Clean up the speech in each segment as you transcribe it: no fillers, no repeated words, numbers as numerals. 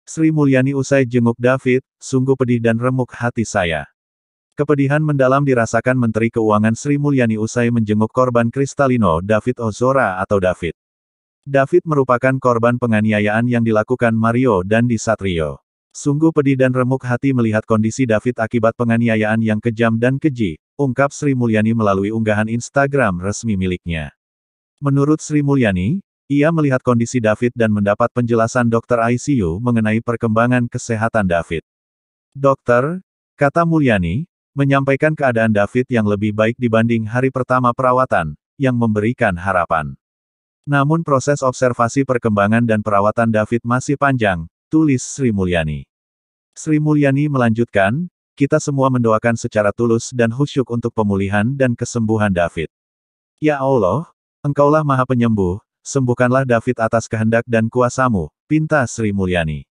Sri Mulyani usai jenguk David, sungguh pedih dan remuk hati saya. Kepedihan mendalam dirasakan Menteri Keuangan Sri Mulyani usai menjenguk korban Kristalino David Ozora atau David. David merupakan korban penganiayaan yang dilakukan Mario Dandi Satrio. Sungguh pedih dan remuk hati melihat kondisi David akibat penganiayaan yang kejam dan keji, ungkap Sri Mulyani melalui unggahan Instagram resmi miliknya. Menurut Sri Mulyani, ia melihat kondisi David dan mendapat penjelasan dokter ICU mengenai perkembangan kesehatan David. Dokter, kata Mulyani, menyampaikan keadaan David yang lebih baik dibanding hari pertama perawatan, yang memberikan harapan. Namun proses observasi perkembangan dan perawatan David masih panjang, tulis Sri Mulyani. Sri Mulyani melanjutkan, kita semua mendoakan secara tulus dan khusyuk untuk pemulihan dan kesembuhan David. Ya Allah, Engkaulah Maha Penyembuh, sembuhkanlah David atas kehendak dan kuasa-Mu, pinta Sri Mulyani.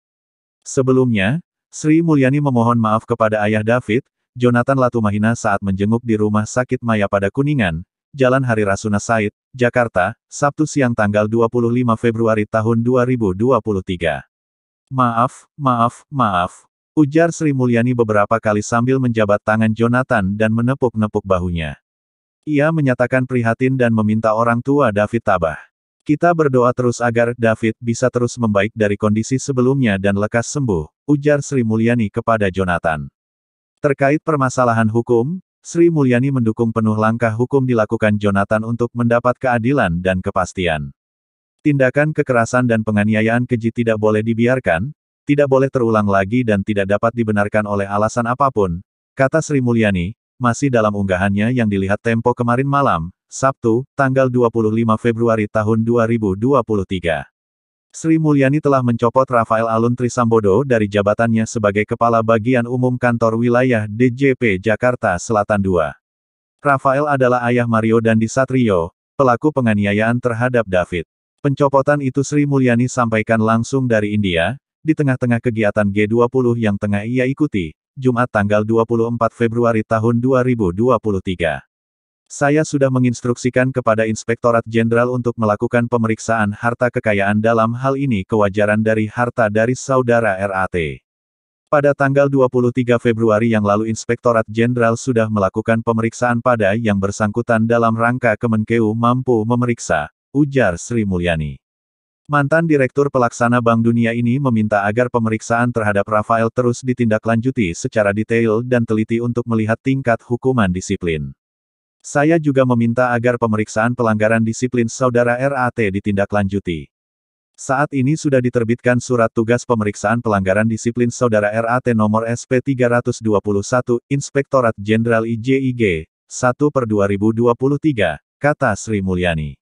Sebelumnya, Sri Mulyani memohon maaf kepada ayah David, Jonathan Latumahina saat menjenguk di Rumah Sakit Mayapada Kuningan, Jalan Hari Rasuna Said, Jakarta, Sabtu siang tanggal 25 Februari tahun 2023. Maaf, ujar Sri Mulyani beberapa kali sambil menjabat tangan Jonathan dan menepuk-nepuk bahunya. Ia menyatakan prihatin dan meminta orang tua David tabah. Kita berdoa terus agar David bisa terus membaik dari kondisi sebelumnya dan lekas sembuh, ujar Sri Mulyani kepada Jonathan. Terkait permasalahan hukum, Sri Mulyani mendukung penuh langkah hukum dilakukan Jonathan untuk mendapat keadilan dan kepastian. Tindakan kekerasan dan penganiayaan keji tidak boleh dibiarkan, tidak boleh terulang lagi dan tidak dapat dibenarkan oleh alasan apapun, kata Sri Mulyani, masih dalam unggahannya yang dilihat Tempo kemarin malam, Sabtu, tanggal 25 Februari tahun 2023. Sri Mulyani telah mencopot Rafael Alun Trisambodo dari jabatannya sebagai Kepala Bagian Umum Kantor Wilayah DJP Jakarta Selatan II. Rafael adalah ayah Mario Dandi Satrio, pelaku penganiayaan terhadap David. Pencopotan itu Sri Mulyani sampaikan langsung dari India, di tengah-tengah kegiatan G20 yang tengah ia ikuti, Jumat tanggal 24 Februari tahun 2023. Saya sudah menginstruksikan kepada Inspektorat Jenderal untuk melakukan pemeriksaan harta kekayaan dalam hal ini kewajaran dari harta dari saudara RAT. Pada tanggal 23 Februari yang lalu Inspektorat Jenderal sudah melakukan pemeriksaan pada yang bersangkutan dalam rangka Kemenkeu mampu memeriksa, ujar Sri Mulyani. Mantan Direktur Pelaksana Bank Dunia ini meminta agar pemeriksaan terhadap Rafael terus ditindaklanjuti secara detail dan teliti untuk melihat tingkat hukuman disiplin. Saya juga meminta agar pemeriksaan pelanggaran disiplin saudara RAT ditindaklanjuti. Saat ini sudah diterbitkan surat tugas pemeriksaan pelanggaran disiplin saudara RAT nomor SP 321, Inspektorat Jenderal IJIG, 1/2023, kata Sri Mulyani.